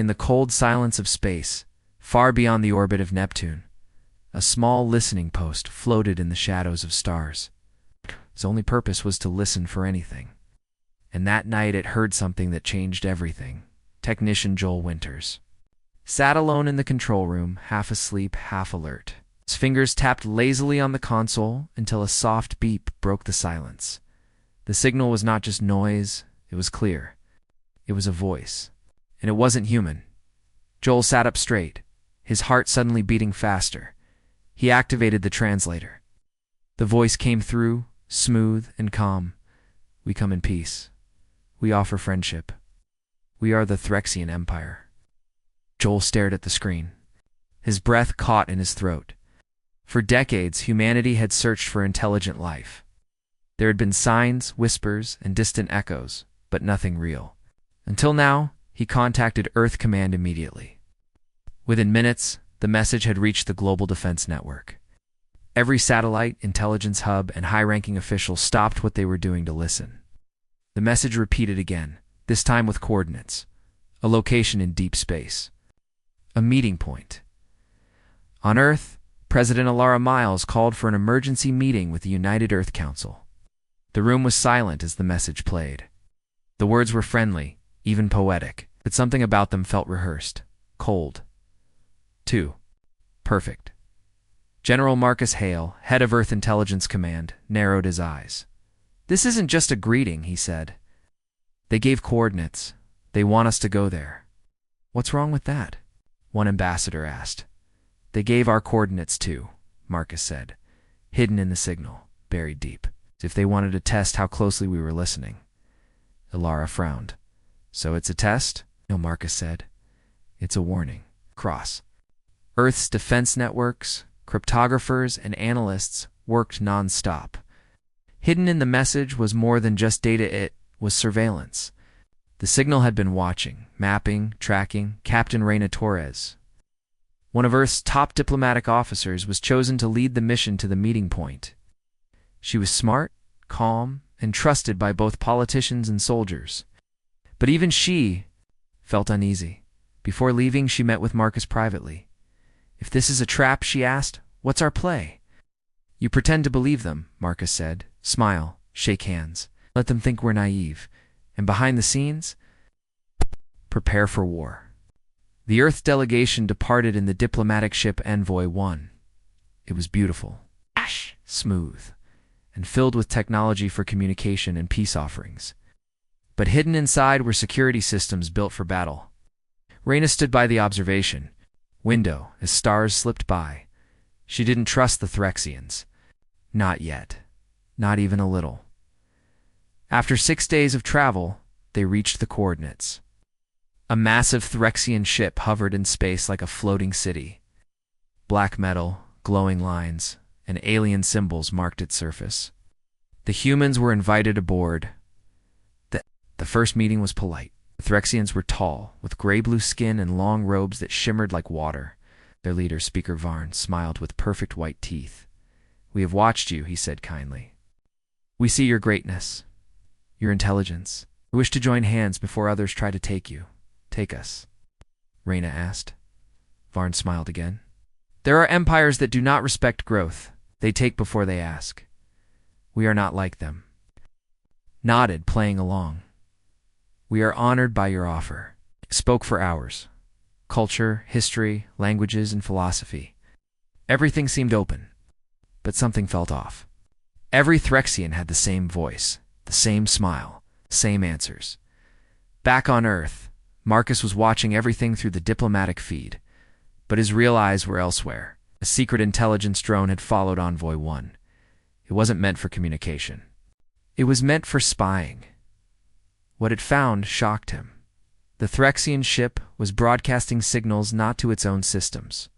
In the cold silence of space, far beyond the orbit of Neptune, a small listening post floated in the shadows of stars. Its only purpose was to listen for anything. And that night it heard something that changed everything. Technician Joel Winters sat alone in the control room, half asleep, half alert. His fingers tapped lazily on the console until a soft beep broke the silence. The signal was not just noise, it was clear. It was a voice. And it wasn't human. Joel sat up straight, his heart suddenly beating faster. He activated the translator. The voice came through, smooth and calm. "We come in peace. We offer friendship. We are the Threxian Empire." Joel stared at the screen. His breath caught in his throat. For decades, humanity had searched for intelligent life. There had been signs, whispers, and distant echoes, but nothing real. Until now, he contacted Earth Command immediately. Within minutes, the message had reached the Global Defense Network. Every satellite, intelligence hub, and high-ranking official stopped what they were doing to listen. The message repeated again, this time with coordinates. A location in deep space. A meeting point. On Earth, President Alara Miles called for an emergency meeting with the United Earth Council. The room was silent as the message played. The words were friendly, even poetic, but something about them felt rehearsed, cold. 2. Perfect. General Marcus Hale, head of Earth Intelligence Command, narrowed his eyes. "This isn't just a greeting," he said. "They gave coordinates. They want us to go there." "What's wrong with that?" one ambassador asked. "They gave our coordinates too," Marcus said, hidden in the signal, buried deep, as if they wanted to test how closely we were listening. Alara frowned. "So it's a test?" "No," Marcus said. "It's a warning." Cross. Earth's defense networks, cryptographers, and analysts worked non-stop. Hidden in the message was more than just data, it was surveillance. The signal had been watching, mapping, tracking Captain Reina Torres. One of Earth's top diplomatic officers was chosen to lead the mission to the meeting point. She was smart, calm, and trusted by both politicians and soldiers. But even she felt uneasy. Before leaving, she met with Marcus privately. "If this is a trap," she asked, "what's our play?" "You pretend to believe them," Marcus said. "Smile, shake hands, let them think we're naive. And behind the scenes, prepare for war." The Earth delegation departed in the diplomatic ship Envoy 1. It was beautiful, smooth, and filled with technology for communication and peace offerings. But hidden inside were security systems built for battle. Reina stood by the observation window as stars slipped by. She didn't trust the Threxians. Not yet. Not even a little. After 6 days of travel, they reached the coordinates. A massive Threxian ship hovered in space like a floating city. Black metal, glowing lines, and alien symbols marked its surface. The humans were invited aboard. The first meeting was polite. The Threxians were tall, with gray-blue skin and long robes that shimmered like water. Their leader, Speaker Varn, smiled with perfect white teeth. "We have watched you," he said kindly. "We see your greatness, your intelligence. We wish to join hands before others try to take you. Take us." Reina asked. Varn smiled again. "There are empires that do not respect growth. They take before they ask. We are not like them." Nodded, playing along. "We are honored by your offer." Spoke for hours. Culture, history, languages, and philosophy. Everything seemed open, but something felt off. Every Threxian had the same voice, the same smile, same answers. Back on Earth, Marcus was watching everything through the diplomatic feed, but his real eyes were elsewhere. A secret intelligence drone had followed Envoy 1. It wasn't meant for communication. It was meant for spying. What it found shocked him. The Threxian ship was broadcasting signals not to its own systems,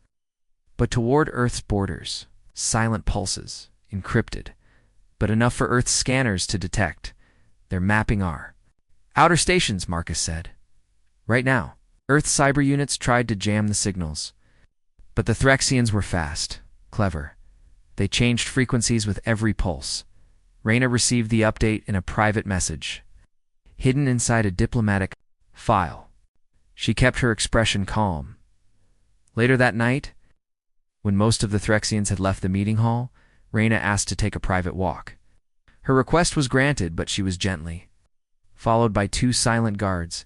but toward Earth's borders, silent pulses, encrypted, but enough for Earth's scanners to detect. They're mapping our outer stations, Marcus said. Right now, Earth's cyber units tried to jam the signals. But the Threxians were fast, clever. They changed frequencies with every pulse. Reina received the update in a private message, hidden inside a diplomatic file. She kept her expression calm. Later that night, when most of the Threxians had left the meeting hall, Reyna asked to take a private walk. Her request was granted, but she was gently. Followed by 2 silent guards,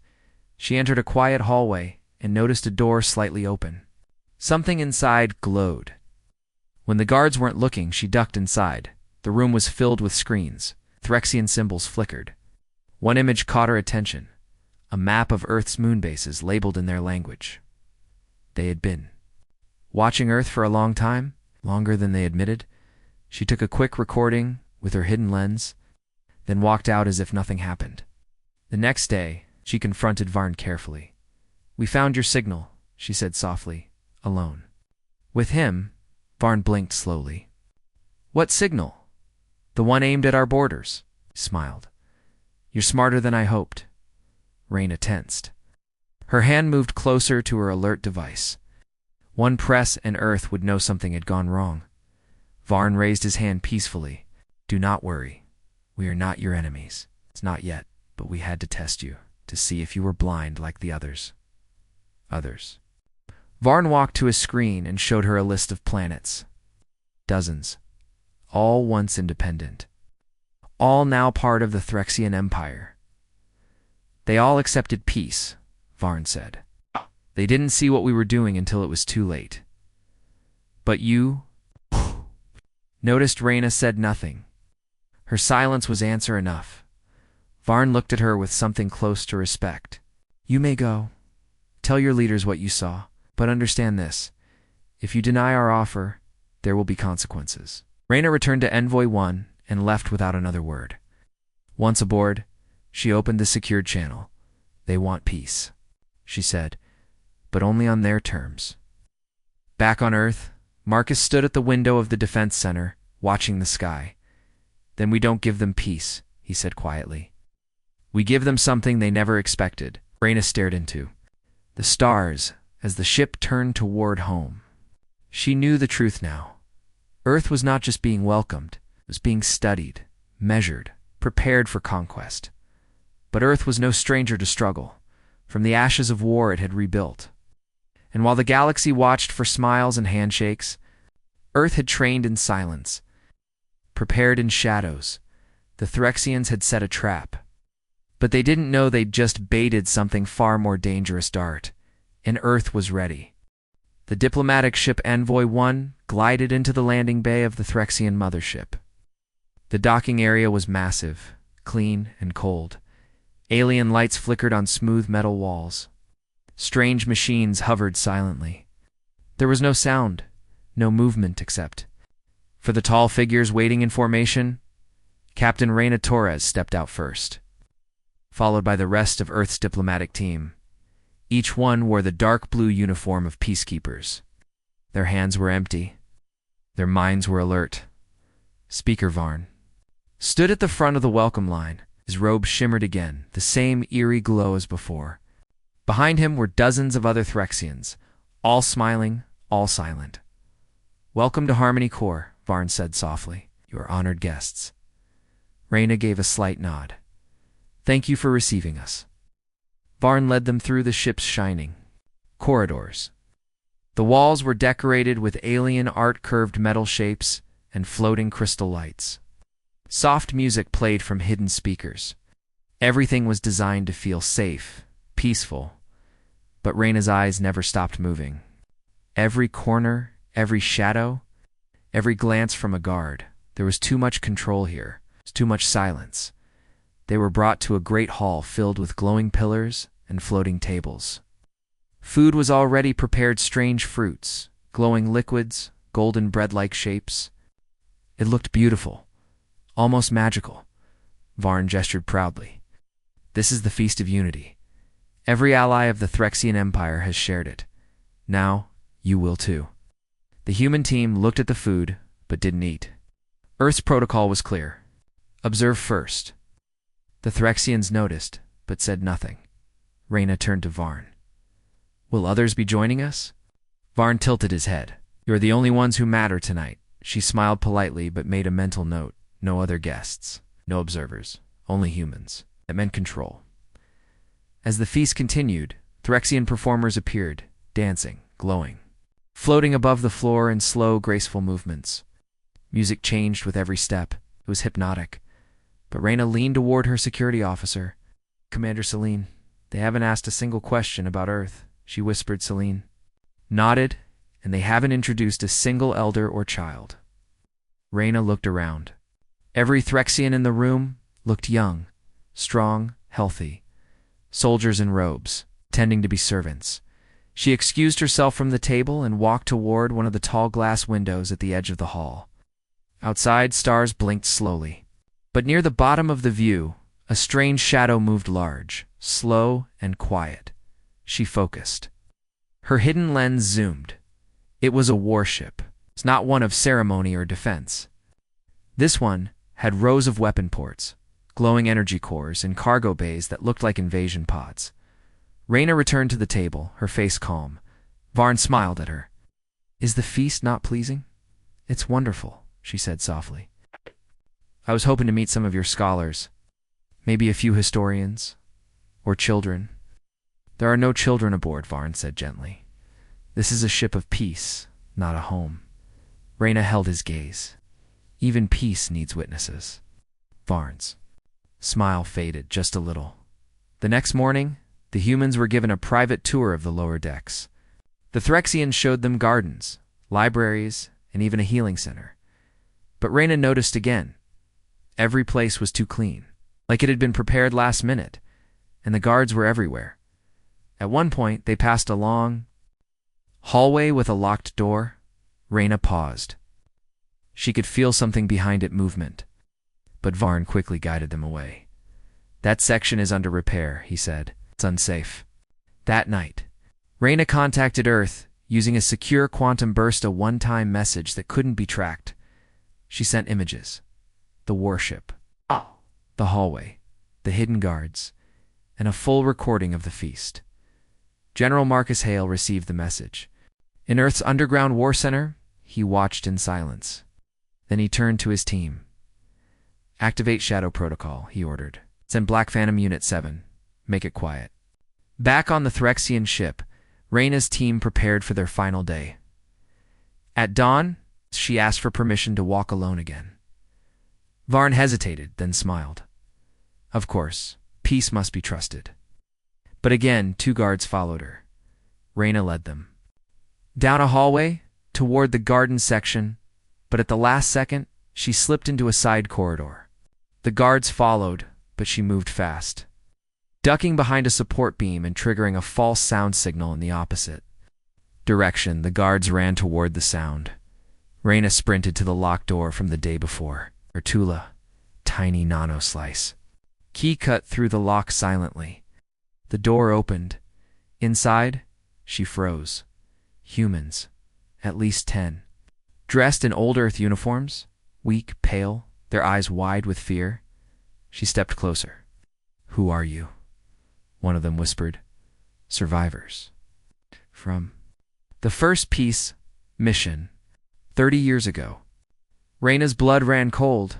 she entered a quiet hallway and noticed a door slightly open. Something inside glowed. When the guards weren't looking, she ducked inside. The room was filled with screens. Threxian symbols flickered. One image caught her attention, a map of Earth's moon bases labeled in their language. They had been watching Earth for a long time, longer than they admitted. She took a quick recording with her hidden lens, then walked out as if nothing happened. The next day, she confronted Varn carefully. "We found your signal," she said softly, alone. With him, Varn blinked slowly. "What signal?" "The one aimed at our borders," he smiled. "You're smarter than I hoped." Reyna tensed. Her hand moved closer to her alert device. One press and Earth would know something had gone wrong. Varn raised his hand peacefully. "Do not worry. We are not your enemies. It's not yet, but we had to test you, to see if you were blind like the others." Others. Varn walked to a screen and showed her a list of planets. Dozens. All once independent. All now part of the Threxian Empire. "They all accepted peace," Varn said. "They didn't see what we were doing until it was too late." "But you?" Noticed Reyna said nothing. Her silence was answer enough. Varn looked at her with something close to respect. "You may go. Tell your leaders what you saw, but understand this. If you deny our offer, there will be consequences." Reyna returned to Envoy 1 and left without another word. Once aboard, she opened the secured channel. "They want peace," she said, "but only on their terms." Back on Earth, Marcus stood at the window of the defense center, watching the sky. "Then we don't give them peace," he said quietly. "We give them something they never expected." Reyna stared into the stars as the ship turned toward home. She knew the truth now. Earth was not just being welcomed, it was being studied, measured, prepared for conquest. But Earth was no stranger to struggle. From the ashes of war it had rebuilt. And while the galaxy watched for smiles and handshakes, Earth had trained in silence, prepared in shadows. The Threxians had set a trap. But they didn't know they'd just baited something far more dangerous dart, and Earth was ready. The diplomatic ship Envoy 1 glided into the landing bay of the Threxian mothership. The docking area was massive, clean, and cold. Alien lights flickered on smooth metal walls. Strange machines hovered silently. There was no sound, no movement except for the tall figures waiting in formation. Captain Reyna Torres stepped out first, followed by the rest of Earth's diplomatic team. Each one wore the dark blue uniform of peacekeepers. Their hands were empty. Their minds were alert. Speaker Varn stood at the front of the welcome line. His robe shimmered again, the same eerie glow as before. Behind him were dozens of other Threxians, all smiling, all silent. "Welcome to Harmony Corps," Varn said softly. "You are honored guests." Reyna gave a slight nod. "Thank you for receiving us." Varn led them through the ship's shining corridors. The walls were decorated with alien art-curved metal shapes and floating crystal lights. Soft music played from hidden speakers. Everything was designed to feel safe, peaceful, but Reyna's eyes never stopped moving. Every corner, every shadow, every glance from a guard. There was too much control here, too much silence. They were brought to a great hall filled with glowing pillars and floating tables. Food was already prepared: strange fruits, glowing liquids, golden bread-like shapes. It looked beautiful, almost magical. Varn gestured proudly. "This is the Feast of Unity. Every ally of the Threxian Empire has shared it. Now, you will too." The human team looked at the food, but didn't eat. Earth's protocol was clear. Observe first. The Threxians noticed, but said nothing. Reyna turned to Varn. "Will others be joining us?" Varn tilted his head. "You're the only ones who matter tonight." She smiled politely, but made a mental note. No other guests, no observers, only humans. That meant control. As the feast continued, Phyrexian performers appeared, dancing, glowing, floating above the floor in slow, graceful movements. Music changed with every step. It was hypnotic. But Reyna leaned toward her security officer. "Commander Celine, they haven't asked a single question about Earth," she whispered. Celine nodded, "and they haven't introduced a single elder or child." Reyna looked around. Every Phyrexian in the room looked young, strong, healthy. Soldiers in robes, pretending to be servants. She excused herself from the table and walked toward one of the tall glass windows at the edge of the hall. Outside, stars blinked slowly. But near the bottom of the view, a strange shadow moved large, slow and quiet. She focused. Her hidden lens zoomed. It was a warship. It's not one of ceremony or defense. This one had rows of weapon ports, glowing energy cores, and cargo bays that looked like invasion pods. Reyna returned to the table, her face calm. Varn smiled at her. "Is the feast not pleasing?" "It's wonderful," she said softly. "I was hoping to meet some of your scholars. Maybe a few historians. Or children." "There are no children aboard," Varn said gently. "This is a ship of peace, not a home." Reyna held his gaze. Even peace needs witnesses. Varn's smile faded just a little. The next morning, the humans were given a private tour of the lower decks. The Phyrexians showed them gardens, libraries, and even a healing center. But Reyna noticed again. Every place was too clean, like it had been prepared last minute, and the guards were everywhere. At one point, they passed a long hallway with a locked door. Reyna paused. She could feel something behind it movement, but Varn quickly guided them away. "That section is under repair," he said. "It's unsafe." That night, Reyna contacted Earth using a secure quantum burst, a one-time message that couldn't be tracked. She sent images. The warship, the hallway, the hidden guards, and a full recording of the feast. General Marcus Hale received the message. In Earth's underground war center, he watched in silence. Then he turned to his team. "Activate Shadow Protocol," he ordered. "Send Black Phantom Unit 7. Make it quiet." Back on the Phyrexian ship, Reyna's team prepared for their final day. At dawn, she asked for permission to walk alone again. Varn hesitated, then smiled. Of course, peace must be trusted. But again, 2 guards followed her. Reyna led them down a hallway, toward the garden section, but at the last second, she slipped into a side corridor. The guards followed, but she moved fast, ducking behind a support beam and triggering a false sound signal in the opposite direction. The guards ran toward the sound. Reyna sprinted to the locked door from the day before. Ertula, tiny nano-slice. Key cut through the lock silently. The door opened. Inside, she froze. Humans, at least 10. Dressed in old Earth uniforms, weak, pale, their eyes wide with fear. She stepped closer. "Who are you?" one of them whispered. "Survivors. From the first peace mission, 30 years ago." Reyna's blood ran cold.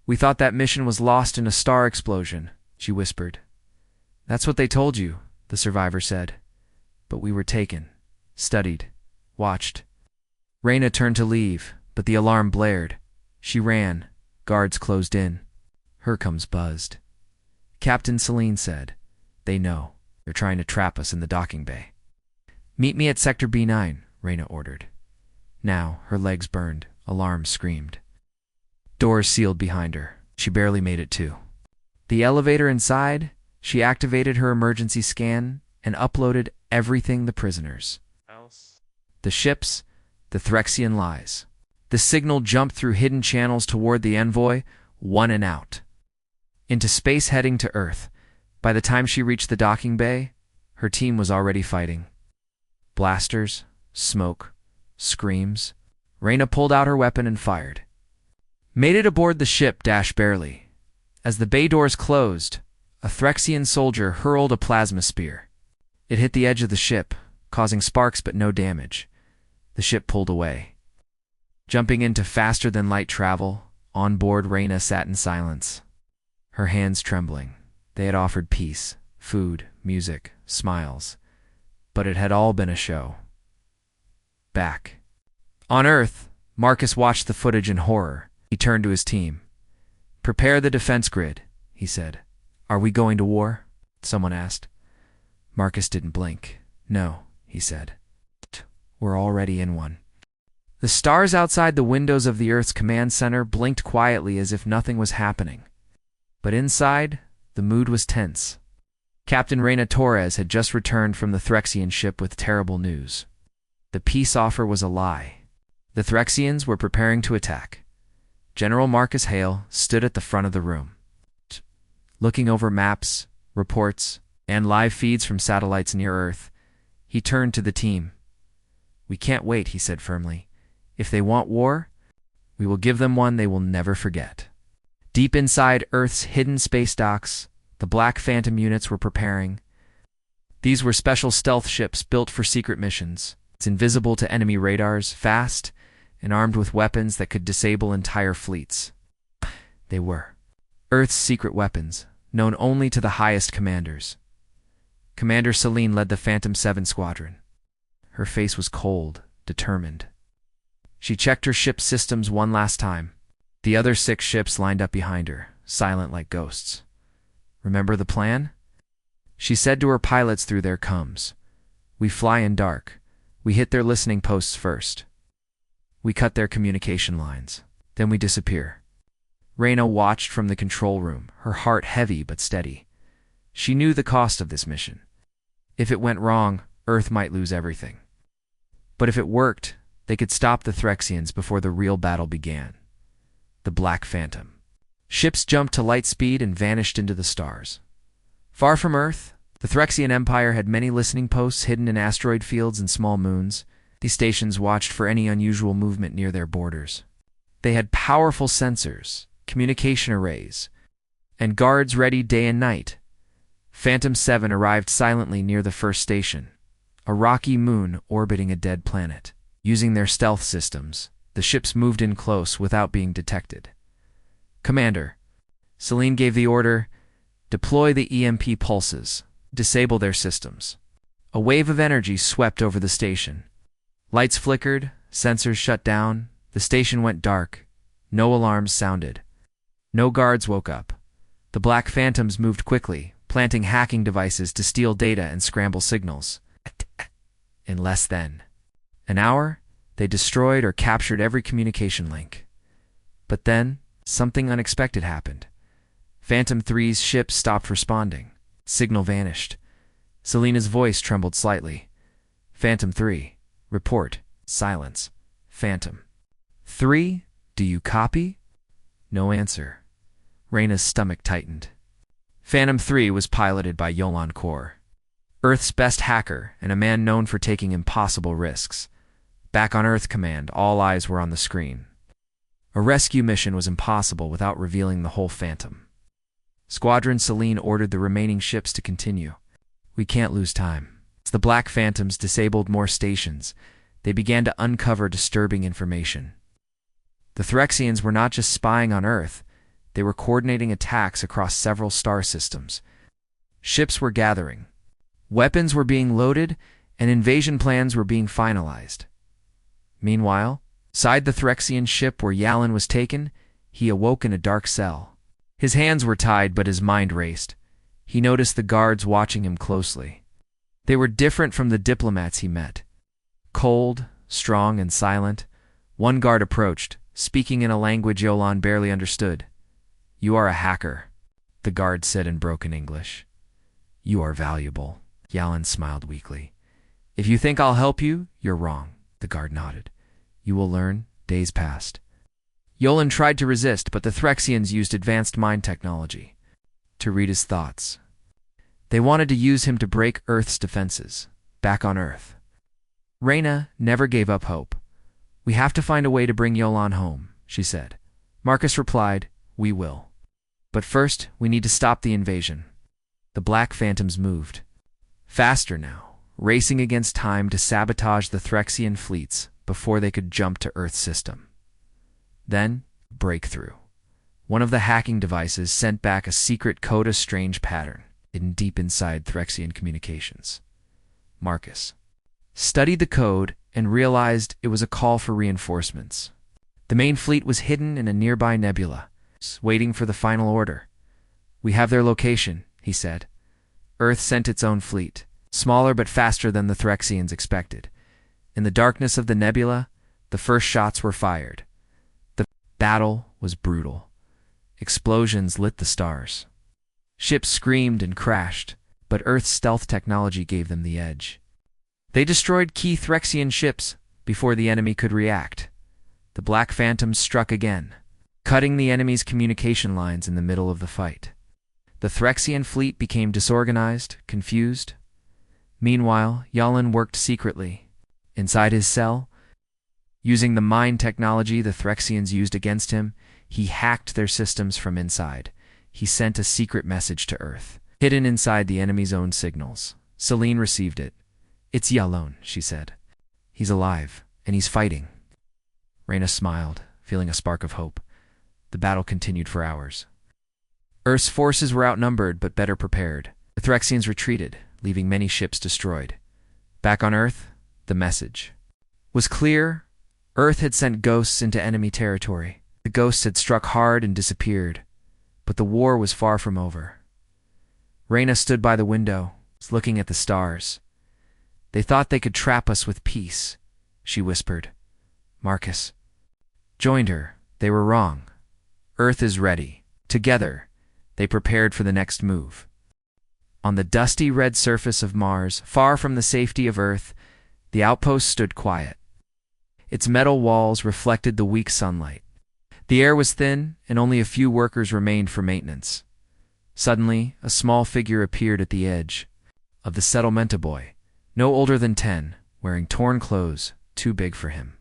"We thought that mission was lost in a star explosion," she whispered. "That's what they told you," the survivor said. "But we were taken, studied, watched." Reyna turned to leave, but the alarm blared. She ran. Guards closed in. Her comes buzzed. Captain Celine said, "They know. They're trying to trap us in the docking bay." "Meet me at Sector B9, Reyna ordered. Now, her legs burned. Alarms screamed. Doors sealed behind her. She barely made it to the elevator inside. She activated her emergency scan and uploaded everything: the prisoners, the ships, the Phyrexian lies. The signal jumped through hidden channels toward the envoy, one and out. Into space heading to Earth. By the time she reached the docking bay, her team was already fighting. Blasters, smoke, screams. Reyna pulled out her weapon and fired. Made it aboard the ship, barely. As the bay doors closed, a Phyrexian soldier hurled a plasma spear. It hit the edge of the ship, causing sparks but no damage. The ship pulled away. Jumping into faster-than-light travel, on board Reyna sat in silence, her hands trembling. They had offered peace, food, music, smiles, But it had all been a show. Back on Earth, Marcus watched the footage in horror. He turned to his team. "Prepare the defense grid," he said. "Are we going to war?" someone asked. Marcus didn't blink. "No," he said. "We're already in one." The stars outside the windows of the Earth's command center blinked quietly as if nothing was happening. But inside, the mood was tense. Captain Reina Torres had just returned from the Threxian ship with terrible news. The peace offer was a lie. The Threxians were preparing to attack. General Marcus Hale stood at the front of the room. Looking over maps, reports, and live feeds from satellites near Earth, he turned to the team. "We can't wait," he said firmly. "If they want war, we will give them one they will never forget." Deep inside Earth's hidden space docks, the Black Phantom units were preparing. These were special stealth ships built for secret missions. It's invisible to enemy radars, fast, and armed with weapons that could disable entire fleets. They were Earth's secret weapons, known only to the highest commanders. Commander Celine led the Phantom 7 squadron. Her face was cold, determined. She checked her ship's systems one last time. The other 6 ships lined up behind her, silent like ghosts. "Remember the plan?" she said to her pilots through their coms. "We fly in dark. We hit their listening posts first. We cut their communication lines. Then we disappear." Reina watched from the control room, her heart heavy but steady. She knew the cost of this mission. If it went wrong, Earth might lose everything. But if it worked, they could stop the Threxians before the real battle began. The Black Phantom. Ships jumped to light speed and vanished into the stars. Far from Earth, the Threxian Empire had many listening posts hidden in asteroid fields and small moons. These stations watched for any unusual movement near their borders. They had powerful sensors, communication arrays, and guards ready day and night. Phantom 7 arrived silently near the first station, a rocky moon orbiting a dead planet. Using their stealth systems, the ships moved in close without being detected. "Commander," Celine gave the order, "deploy the EMP pulses. Disable their systems." A wave of energy swept over the station. Lights flickered, sensors shut down, the station went dark. No alarms sounded. No guards woke up. The Black Phantoms moved quickly, planting hacking devices to steal data and scramble signals. In less than an hour, they destroyed or captured every communication link. But then, something unexpected happened. Phantom 3's ship stopped responding. Signal vanished. Selena's voice trembled slightly. "Phantom 3, report." Silence. "Phantom 3, do you copy?" No answer. Reina's stomach tightened. Phantom 3 was piloted by Yolan Kor, Earth's best hacker and a man known for taking impossible risks. Back on Earth Command, all eyes were on the screen. A rescue mission was impossible without revealing the whole Phantom. Squadron Celine ordered the remaining ships to continue. "We can't lose time." As the Black Phantoms disabled more stations, they began to uncover disturbing information. The Threxians were not just spying on Earth, they were coordinating attacks across several star systems. Ships were gathering. Weapons were being loaded, and invasion plans were being finalized. Meanwhile, inside the Threxian ship where Yalan was taken, he awoke in a dark cell. His hands were tied, but his mind raced. He noticed the guards watching him closely. They were different from the diplomats he met. Cold, strong, and silent, one guard approached, speaking in a language Yolan barely understood. "You are a hacker," the guard said in broken English. "You are valuable." Yalan smiled weakly. "If you think I'll help you, you're wrong," the guard nodded. "You will learn." Days passed. Yolan tried to resist, but the Threxians used advanced mind technology to read his thoughts. They wanted to use him to break Earth's defenses, back on Earth. Reina never gave up hope. "We have to find a way to bring Yolan home," she said. Marcus replied, "We will. But first, we need to stop the invasion." The Black Phantoms moved. Faster now, racing against time to sabotage the Threxian fleets before they could jump to Earth's system. Then, breakthrough. One of the hacking devices sent back a secret Coda strange pattern hidden deep inside Threxian communications. Marcus studied the code and realized it was a call for reinforcements. The main fleet was hidden in a nearby nebula, waiting for the final order. "We have their location," he said. Earth sent its own fleet, smaller but faster than the Threxians expected. In the darkness of the nebula, the first shots were fired. The battle was brutal. Explosions lit the stars. Ships screamed and crashed, but Earth's stealth technology gave them the edge. They destroyed key Threxian ships before the enemy could react. The Black Phantoms struck again, cutting the enemy's communication lines in the middle of the fight. The Threxian fleet became disorganized, confused. Meanwhile, Yulin worked secretly. Inside his cell, using the mind technology the Threxians used against him, he hacked their systems from inside. He sent a secret message to Earth, hidden inside the enemy's own signals. Celine received it. "It's Yulin," she said. "He's alive, and he's fighting." Reyna smiled, feeling a spark of hope. The battle continued for hours. Earth's forces were outnumbered but better prepared. The Threxians retreated, leaving many ships destroyed. Back on Earth, the message was clear. Earth had sent ghosts into enemy territory. The ghosts had struck hard and disappeared, but the war was far from over. Reyna stood by the window, looking at the stars. "They thought they could trap us with peace," she whispered. Marcus joined her. They were wrong. Earth is ready. Together, they prepared for the next move. On the dusty red surface of Mars, far from the safety of Earth, the outpost stood quiet. Its metal walls reflected the weak sunlight. The air was thin, and only a few workers remained for maintenance. Suddenly, a small figure appeared at the edge of the settlement, a boy, no older than 10, wearing torn clothes, too big for him.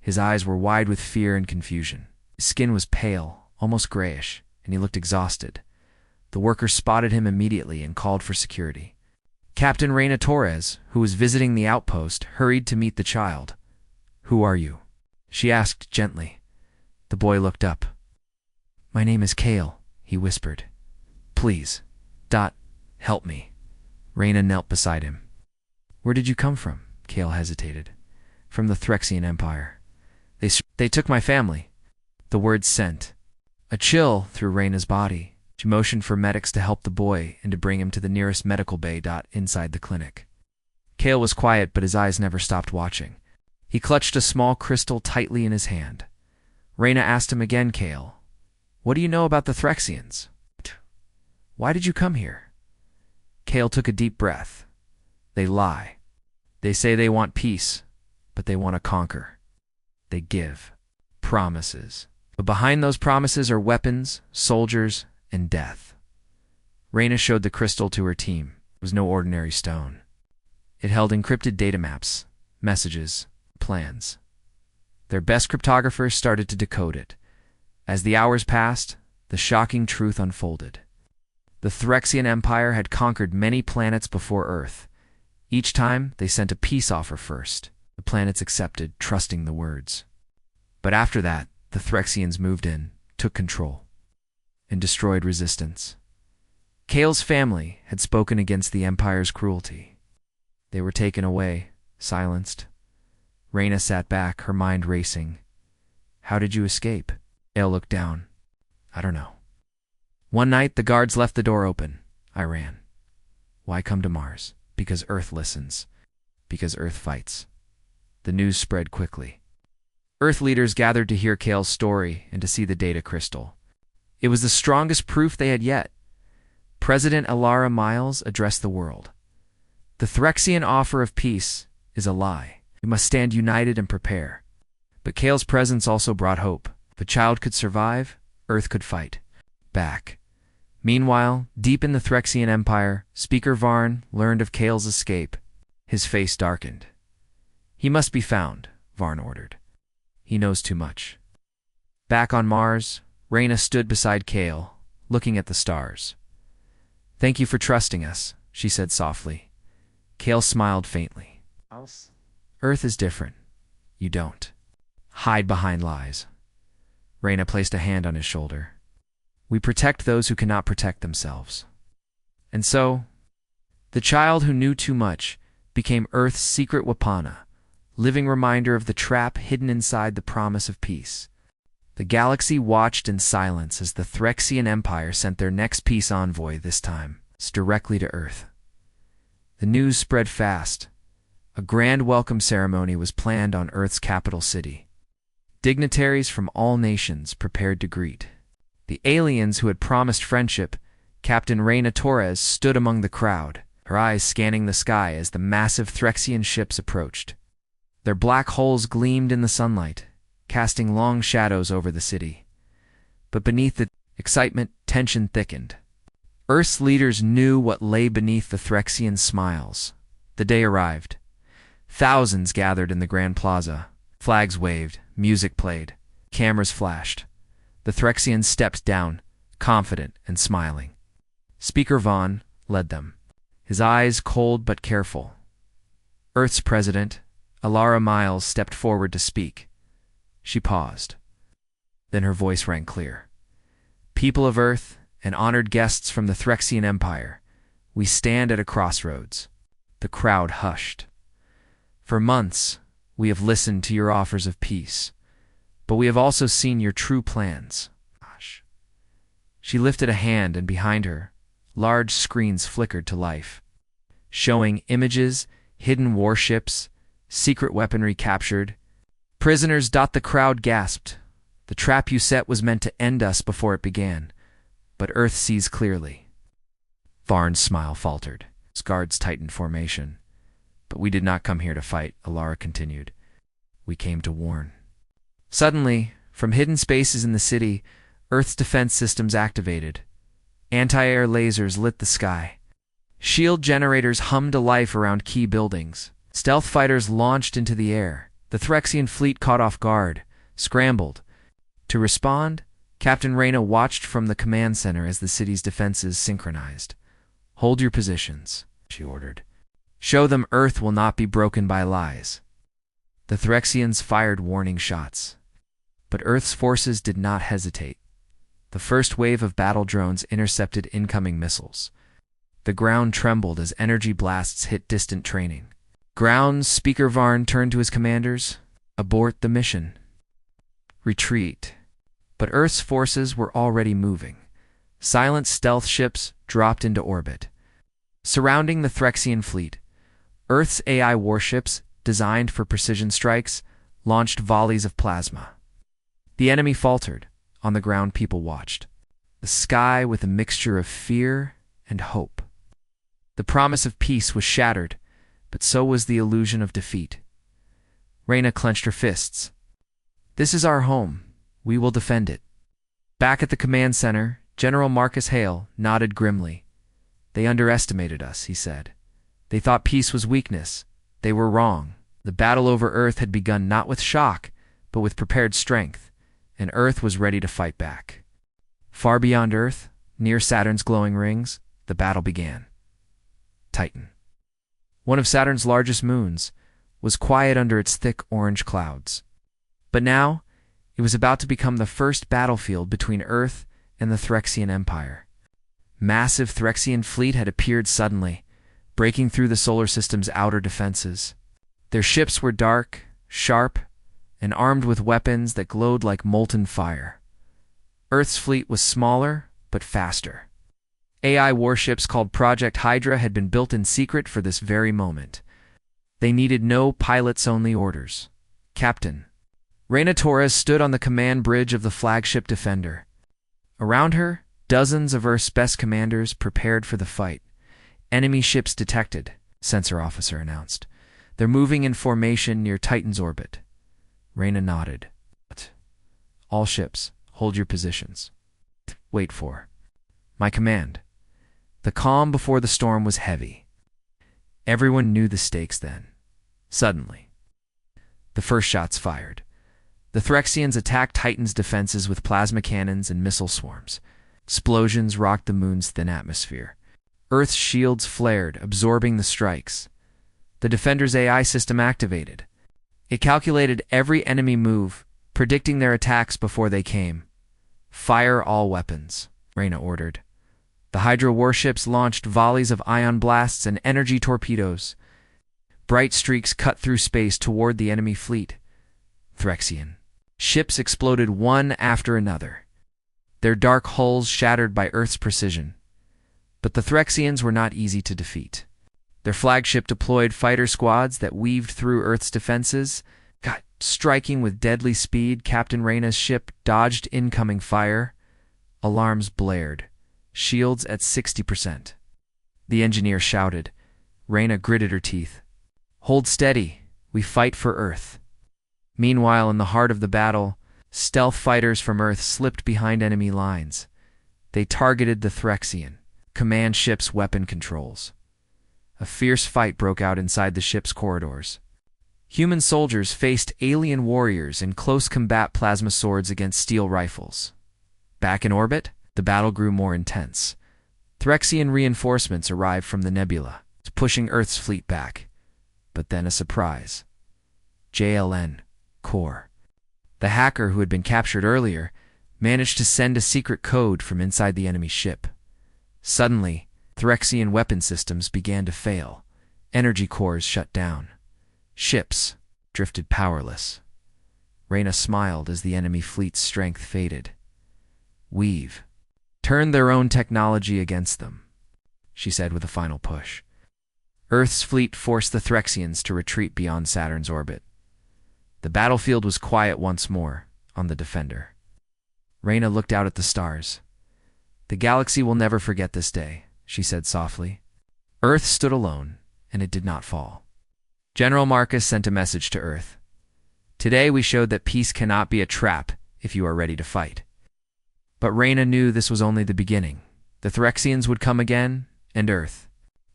His eyes were wide with fear and confusion. His skin was pale, almost grayish, and he looked exhausted. The workers spotted him immediately and called for security. Captain Reyna Torres, who was visiting the outpost, hurried to meet the child. "Who are you?" she asked gently. The boy looked up. "My name is Kale," he whispered. "Please, help me." Reyna knelt beside him. "Where did you come from?" Kale hesitated. "From the Threxian Empire. They took my family." The words sent a chill through Reyna's body. She motioned for medics to help the boy and to bring him to the nearest medical bay. Inside the clinic, Kale was quiet, but his eyes never stopped watching. He clutched a small crystal tightly in his hand. Reyna asked him again, "Kale, what do you know about the Threxians? Why did you come here?" Kale took a deep breath. "They lie. They say they want peace, but they want to conquer. They give promises. But behind those promises are weapons, soldiers, and death." Reyna showed the crystal to her team. It was no ordinary stone. It held encrypted data maps, messages, plans. Their best cryptographers started to decode it. As the hours passed, the shocking truth unfolded. The Threxian Empire had conquered many planets before Earth. Each time, they sent a peace offer first. The planets accepted, trusting the words. But after that, the Threxians moved in, took control, and destroyed resistance. Kale's family had spoken against the Empire's cruelty. They were taken away, silenced. Reyna sat back, her mind racing. "How did you escape?" Kale looked down. "I don't know. One night, the guards left the door open. I ran. Why come to Mars? Because Earth listens. Because Earth fights." The news spread quickly. Earth leaders gathered to hear Kale's story and to see the data crystal. It was the strongest proof they had yet. President Alara Miles addressed the world. "The Threxian offer of peace is a lie. We must stand united and prepare." But Kale's presence also brought hope. If a child could survive, Earth could fight back. Meanwhile, deep in the Threxian Empire, Speaker Varn learned of Kale's escape. His face darkened. "He must be found," Varn ordered. "He knows too much." Back on Mars, Reyna stood beside Kale, looking at the stars. "Thank you for trusting us," she said softly. Kale smiled faintly. "Earth is different. You don't hide behind lies." Reyna placed a hand on his shoulder. "We protect those who cannot protect themselves." And so, the child who knew too much became Earth's secret Wapana, living reminder of the trap hidden inside the promise of peace. The galaxy watched in silence as the Threxian Empire sent their next peace envoy, this time directly to Earth. The news spread fast. A grand welcome ceremony was planned on Earth's capital city. Dignitaries from all nations prepared to greet. The aliens who had promised friendship, Captain Reina Torres, stood among the crowd, her eyes scanning the sky as the massive Threxian ships approached. Their black hulls gleamed in the sunlight, casting long shadows over the city. But beneath the excitement, tension thickened. Earth's leaders knew what lay beneath the Threxian smiles. The day arrived. Thousands gathered in the Grand Plaza. Flags waved, music played, cameras flashed. The Threxians stepped down, confident and smiling. Speaker Vaughn led them, his eyes cold but careful. Earth's president, Alara Miles, stepped forward to speak. She paused. Then her voice rang clear. People of Earth and honored guests from the Threxian Empire, we stand at a crossroads. The crowd hushed. For months, we have listened to your offers of peace, but we have also seen your true plans. Gosh. She lifted a hand, and behind her, large screens flickered to life, showing images, hidden warships, secret weaponry captured. Prisoners. The crowd gasped. The trap you set was meant to end us before it began, but Earth sees clearly. Varn's smile faltered. His guards tightened formation. But we did not come here to fight, Alara continued. We came to warn. Suddenly, from hidden spaces in the city, Earth's defense systems activated. Anti-air lasers lit the sky. Shield generators hummed to life around key buildings. Stealth fighters launched into the air. The Threxian fleet caught off guard, scrambled. To respond, Captain Reina watched from the command center as the city's defenses synchronized. Hold your positions, she ordered. Show them Earth will not be broken by lies. The Threxians fired warning shots. But Earth's forces did not hesitate. The first wave of battle drones intercepted incoming missiles. The ground trembled as energy blasts hit distant training. Ground Speaker Varn turned to his commanders. Abort the mission. Retreat. But Earth's forces were already moving. Silent stealth ships dropped into orbit. Surrounding the Threxian fleet, Earth's AI warships, designed for precision strikes, launched volleys of plasma. The enemy faltered. On the ground, people watched. The sky with a mixture of fear and hope. The promise of peace was shattered, but so was the illusion of defeat. Reina clenched her fists. This is our home. We will defend it. Back at the command center, General Marcus Hale nodded grimly. They underestimated us, he said. They thought peace was weakness. They were wrong. The battle over Earth had begun not with shock, but with prepared strength, and Earth was ready to fight back. Far beyond Earth, near Saturn's glowing rings, the battle began. Titan, one of Saturn's largest moons, was quiet under its thick orange clouds. But now, it was about to become the first battlefield between Earth and the Threxian Empire. Massive Threxian fleet had appeared suddenly, breaking through the solar system's outer defenses. Their ships were dark, sharp, and armed with weapons that glowed like molten fire. Earth's fleet was smaller, but faster. AI warships called Project Hydra had been built in secret for this very moment. They needed no pilots-only orders. Captain. Reina Torres stood on the command bridge of the flagship Defender. Around her, dozens of Earth's best commanders prepared for the fight. Enemy ships detected, sensor officer announced. They're moving in formation near Titan's orbit. Reina nodded. All ships, hold your positions. Wait for my command. The calm before the storm was heavy. Everyone knew the stakes then. Suddenly, the first shots fired. The Threxians attacked Titan's defenses with plasma cannons and missile swarms. Explosions rocked the moon's thin atmosphere. Earth's shields flared, absorbing the strikes. The Defender's AI system activated. It calculated every enemy move, predicting their attacks before they came. Fire all weapons, Reina ordered. The Hydra warships launched volleys of ion blasts and energy torpedoes. Bright streaks cut through space toward the enemy fleet. Threxian. Ships exploded one after another, their dark hulls shattered by Earth's precision. But the Threxians were not easy to defeat. Their flagship deployed fighter squads that weaved through Earth's defenses. Striking with deadly speed, Captain Reyna's ship dodged incoming fire. Alarms blared, shields at 60%. The engineer shouted. Reyna gritted her teeth. Hold steady, we fight for Earth. Meanwhile, in the heart of the battle, stealth fighters from Earth slipped behind enemy lines. They targeted the Threxian command ship's weapon controls. A fierce fight broke out inside the ship's corridors. Human soldiers faced alien warriors in close combat plasma swords against steel rifles. Back in orbit, the battle grew more intense. Threxian reinforcements arrived from the nebula, pushing Earth's fleet back. But then a surprise. JLN, Core, the hacker who had been captured earlier, managed to send a secret code from inside the enemy ship. Suddenly, Threxian weapon systems began to fail. Energy cores shut down. Ships drifted powerless. Reyna smiled as the enemy fleet's strength faded. We've turned their own technology against them, she said with a final push. Earth's fleet forced the Threxians to retreat beyond Saturn's orbit. The battlefield was quiet once more on the Defender. Reyna looked out at the stars. The galaxy will never forget this day, she said softly. Earth stood alone, and it did not fall. General Marcus sent a message to Earth. Today we showed that peace cannot be a trap if you are ready to fight. But Reyna knew this was only the beginning. The Threxians would come again, and Earth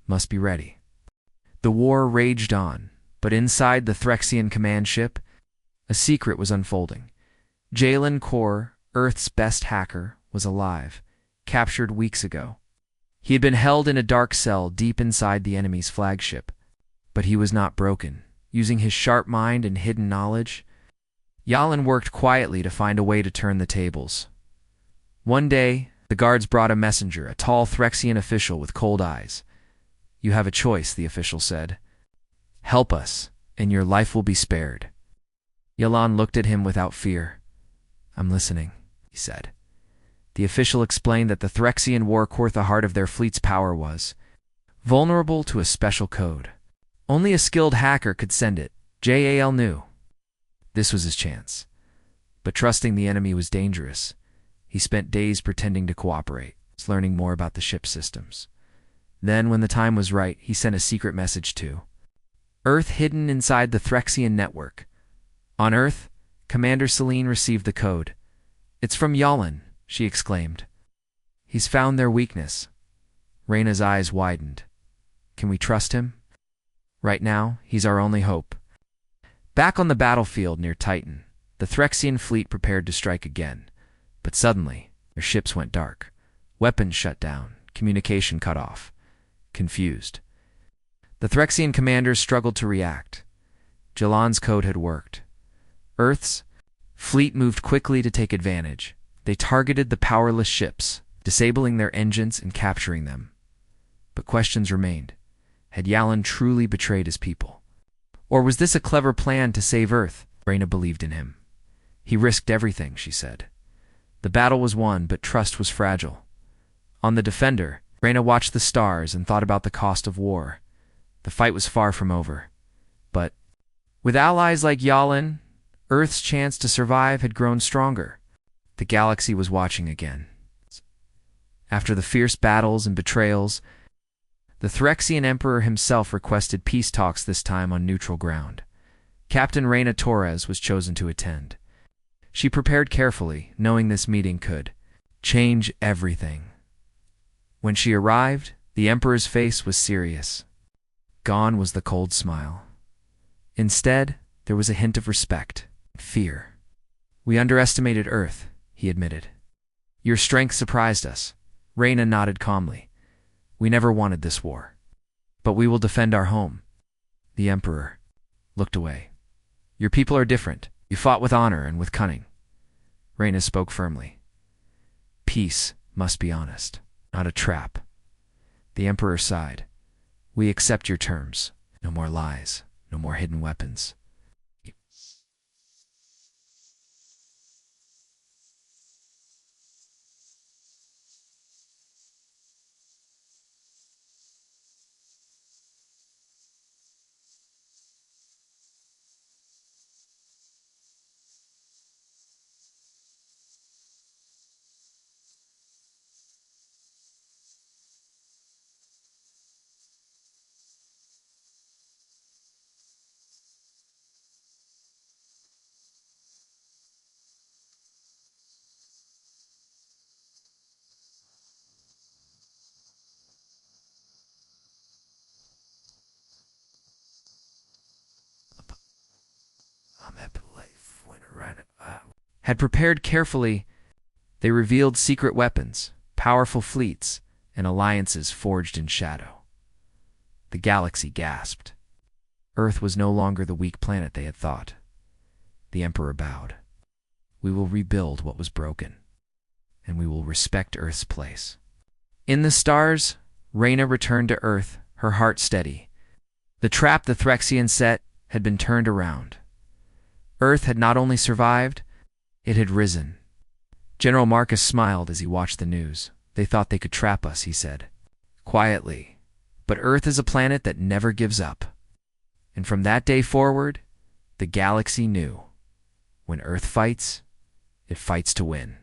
must be ready. The war raged on, but inside the Threxian command ship, a secret was unfolding. Jalen Core, Earth's best hacker, was alive, captured weeks ago. He had been held in a dark cell deep inside the enemy's flagship. But he was not broken. Using his sharp mind and hidden knowledge, Yalan worked quietly to find a way to turn the tables. One day, the guards brought a messenger, a tall Threxian official with cold eyes. You have a choice, the official said. Help us, and your life will be spared. Yalan looked at him without fear. I'm listening, he said. The official explained that the Threxian war core, the heart of their fleet's power, was vulnerable to a special code. Only a skilled hacker could send it. JAL knew. This was his chance. But trusting the enemy was dangerous. He spent days pretending to cooperate, learning more about the ship systems. Then, when the time was right, he sent a secret message to Earth hidden inside the Threxian network. On Earth, Commander Celine received the code. It's from Yalan, she exclaimed. He's found their weakness. Reyna's eyes widened. Can we trust him? Right now, he's our only hope. Back on the battlefield near Titan, the Threxian fleet prepared to strike again. But suddenly, their ships went dark. Weapons shut down, communication cut off. Confused. The Threxian commanders struggled to react. Jalan's code had worked. Earth's fleet moved quickly to take advantage. They targeted the powerless ships, disabling their engines and capturing them. But questions remained. Had Yalan truly betrayed his people? Or was this a clever plan to save Earth? Reyna believed in him. He risked everything, she said. The battle was won, but trust was fragile. On the Defender, Reyna watched the stars and thought about the cost of war. The fight was far from over. But with allies like Yalan, Earth's chance to survive had grown stronger. The galaxy was watching again. After the fierce battles and betrayals, the Threxian Emperor himself requested peace talks, this time on neutral ground. Captain Reyna Torres was chosen to attend. She prepared carefully, knowing this meeting could change everything. When she arrived, the Emperor's face was serious. Gone was the cold smile. Instead, there was a hint of respect, fear. We underestimated Earth, he admitted. Your strength surprised us. Reyna nodded calmly. We never wanted this war. But we will defend our home. The Emperor looked away. Your people are different. You fought with honor and with cunning. Reyna spoke firmly. Peace must be honest, not a trap. The Emperor sighed. We accept your terms. No more lies. No more hidden weapons. Had prepared carefully, they revealed secret weapons, powerful fleets, and alliances forged in shadow. The galaxy gasped. Earth was no longer the weak planet they had thought. The Emperor bowed. We will rebuild what was broken, and we will respect Earth's place. In the stars, Reyna returned to Earth, her heart steady. The trap the Threxians set had been turned around. Earth had not only survived, it had risen. General Marcus smiled as he watched the news. They thought they could trap us, he said, quietly. But Earth is a planet that never gives up. And from that day forward, the galaxy knew. When Earth fights, it fights to win.